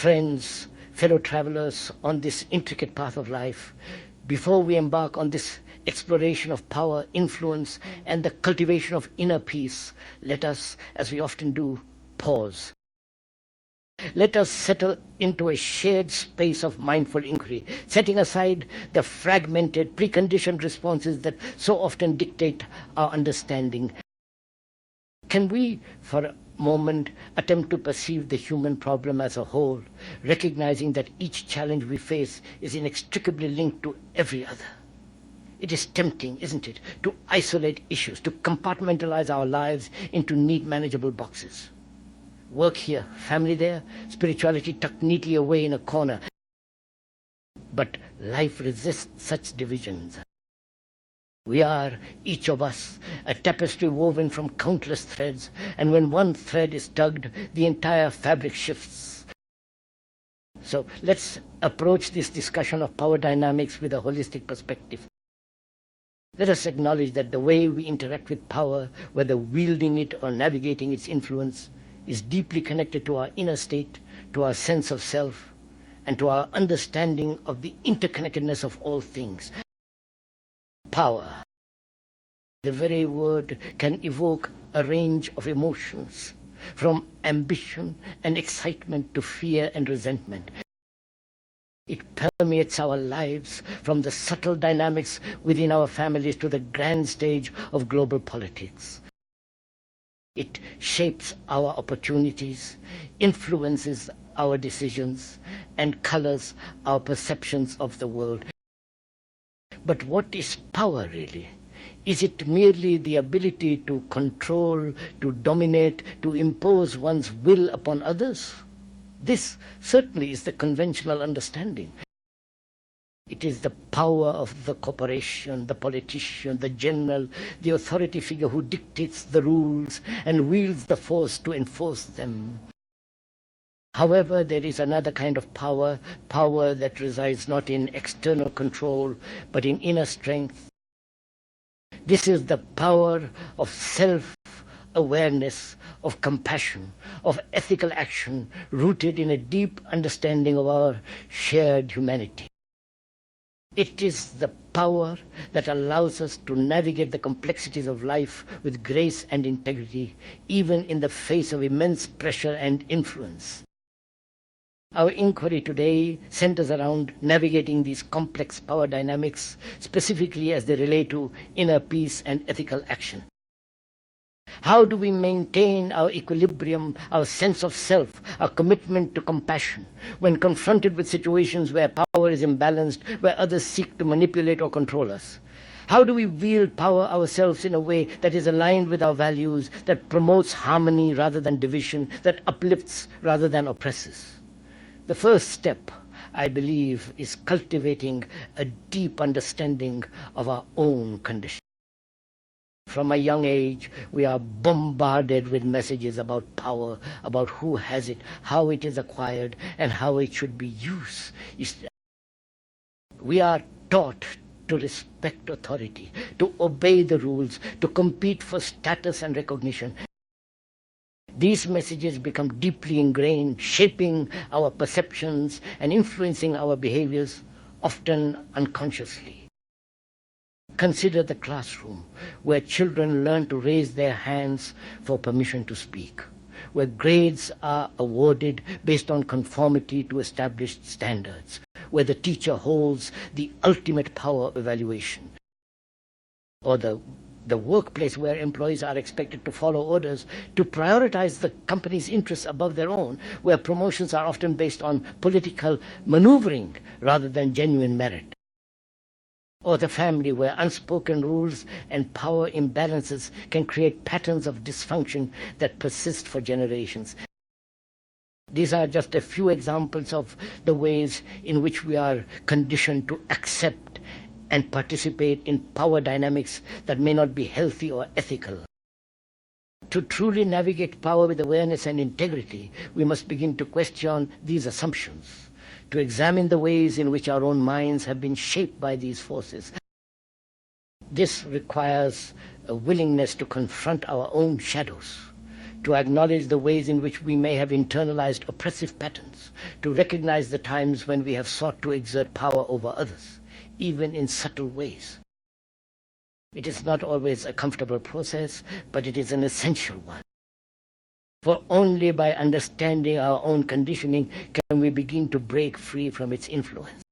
friends, fellow travelers on this intricate path of life, before we embark on this exploration of power, influence, and the cultivation of inner peace, let us, as we often do, pause. Let us settle into a shared space of mindful inquiry, setting aside the fragmented, preconditioned responses that so often dictate our understanding. Can we, for a moment, attempt to perceive the human problem as a whole, recognizing that each challenge we face is inextricably linked to every other? It is tempting, isn't it, to isolate issues, to compartmentalize our lives into neat, manageable boxes. Work here, family there, spirituality tucked neatly away in a corner. But life resists such divisions. We are, each of us, a tapestry woven from countless threads, and when one thread is tugged, the entire fabric shifts. So let's approach this discussion of power dynamics with a holistic perspective. Let us acknowledge that the way we interact with power, whether wielding it or navigating its influence, is deeply connected to our inner state, to our sense of self, and to our understanding of the interconnectedness of all things. Power. The very word can evoke a range of emotions, from ambition and excitement to fear and resentment. It permeates our lives, from the subtle dynamics within our families to the grand stage of global politics. It shapes our opportunities, influences our decisions, and colors our perceptions of the world. But what is power really? Is it merely the ability to control, to dominate, to impose one's will upon others? This certainly is the conventional understanding. It is the power of the corporation, the politician, the general, the authority figure who dictates the rules and wields the force to enforce them. However, there is another kind of power, power that resides not in external control, but in inner strength. This is the power of self-awareness, of compassion, of ethical action, rooted in a deep understanding of our shared humanity. It is the power that allows us to navigate the complexities of life with grace and integrity, even in the face of immense pressure and influence. Our inquiry today centers around navigating these complex power dynamics, specifically as they relate to inner peace and ethical action. How do we maintain our equilibrium, our sense of self, our commitment to compassion, when confronted with situations where power is imbalanced, where others seek to manipulate or control us? How do we wield power ourselves in a way that is aligned with our values, that promotes harmony rather than division, that uplifts rather than oppresses? The first step, I believe, is cultivating a deep understanding of our own condition. From a young age, we are bombarded with messages about power, about who has it, how it is acquired, and how it should be used. We are taught to respect authority, to obey the rules, to compete for status and recognition. These messages become deeply ingrained, shaping our perceptions and influencing our behaviors, often unconsciously. Consider the classroom, where children learn to raise their hands for permission to speak, where grades are awarded based on conformity to established standards, where the teacher holds the ultimate power of evaluation, or the workplace where employees are expected to follow orders, to prioritize the company's interests above their own, where promotions are often based on political maneuvering rather than genuine merit. Or the family, where unspoken rules and power imbalances can create patterns of dysfunction that persist for generations. These are just a few examples of the ways in which we are conditioned to accept and participate in power dynamics that may not be healthy or ethical. To truly navigate power with awareness and integrity, we must begin to question these assumptions, to examine the ways in which our own minds have been shaped by these forces. This requires a willingness to confront our own shadows, to acknowledge the ways in which we may have internalized oppressive patterns, to recognize the times when we have sought to exert power over others, even in subtle ways. It is not always a comfortable process, but it is an essential one. For only by understanding our own conditioning can we begin to break free from its influence.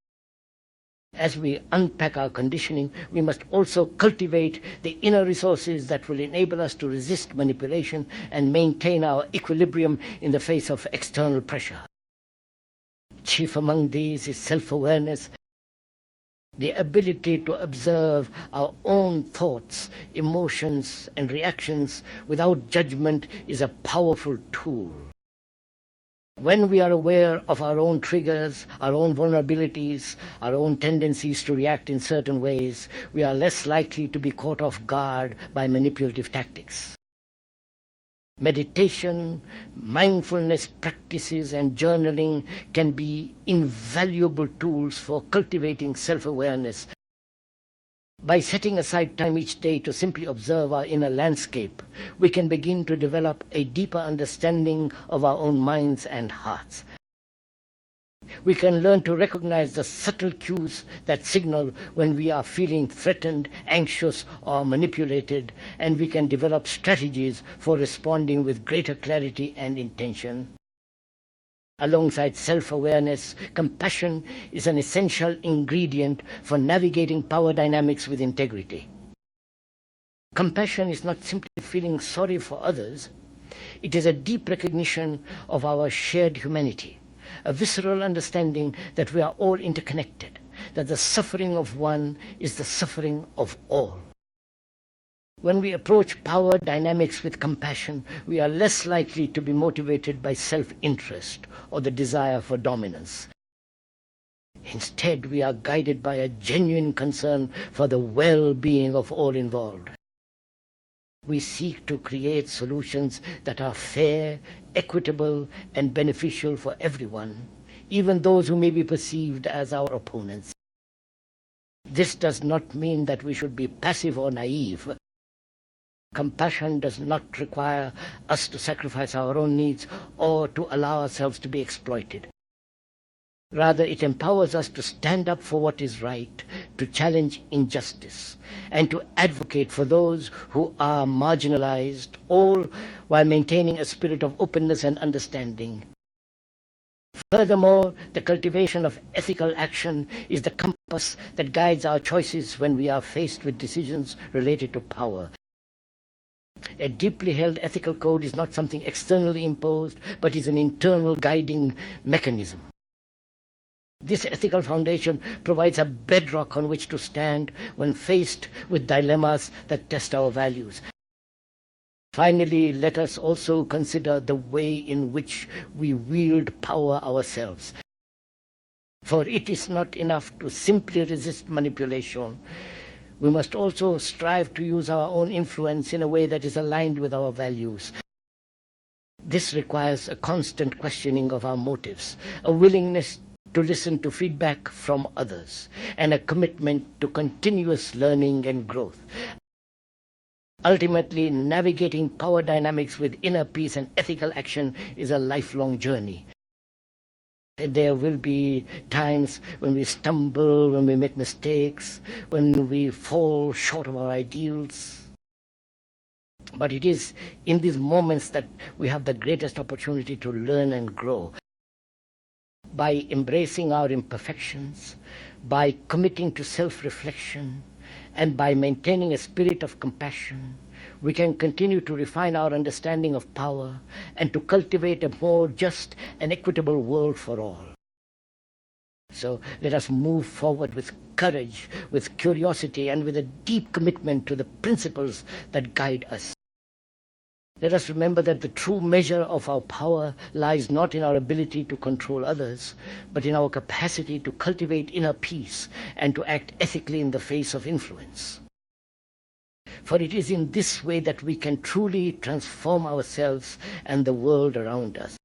As we unpack our conditioning, we must also cultivate the inner resources that will enable us to resist manipulation and maintain our equilibrium in the face of external pressure. Chief among these is self-awareness. The ability to observe our own thoughts, emotions, and reactions without judgment is a powerful tool. When we are aware of our own triggers, our own vulnerabilities, our own tendencies to react in certain ways, we are less likely to be caught off guard by manipulative tactics. Meditation, mindfulness practices, and journaling can be invaluable tools for cultivating self-awareness. By setting aside time each day to simply observe our inner landscape, we can begin to develop a deeper understanding of our own minds and hearts. We can learn to recognize the subtle cues that signal when we are feeling threatened, anxious, or manipulated, and we can develop strategies for responding with greater clarity and intention. Alongside self-awareness, compassion is an essential ingredient for navigating power dynamics with integrity. Compassion is not simply feeling sorry for others. It is a deep recognition of our shared humanity, a visceral understanding that we are all interconnected, that the suffering of one is the suffering of all. When we approach power dynamics with compassion, we are less likely to be motivated by self-interest or the desire for dominance. Instead, we are guided by a genuine concern for the well-being of all involved. We seek to create solutions that are fair, equitable, and beneficial for everyone, even those who may be perceived as our opponents. This does not mean that we should be passive or naive. Compassion does not require us to sacrifice our own needs or to allow ourselves to be exploited. Rather, it empowers us to stand up for what is right, to challenge injustice, and to advocate for those who are marginalized, all while maintaining a spirit of openness and understanding. Furthermore, the cultivation of ethical action is the compass that guides our choices when we are faced with decisions related to power. A deeply held ethical code is not something externally imposed, but is an internal guiding mechanism. This ethical foundation provides a bedrock on which to stand when faced with dilemmas that test our values. Finally, let us also consider the way in which we wield power ourselves. For it is not enough to simply resist manipulation. We must also strive to use our own influence in a way that is aligned with our values. This requires a constant questioning of our motives, a willingness to listen to feedback from others, and a commitment to continuous learning and growth. Ultimately, navigating power dynamics with inner peace and ethical action is a lifelong journey. There will be times when we stumble, when we make mistakes, when we fall short of our ideals. But it is in these moments that we have the greatest opportunity to learn and grow. By embracing our imperfections, by committing to self-reflection, and by maintaining a spirit of compassion, we can continue to refine our understanding of power and to cultivate a more just and equitable world for all. So let us move forward with courage, with curiosity, and with a deep commitment to the principles that guide us. Let us remember that the true measure of our power lies not in our ability to control others, but in our capacity to cultivate inner peace and to act ethically in the face of influence. For it is in this way that we can truly transform ourselves and the world around us.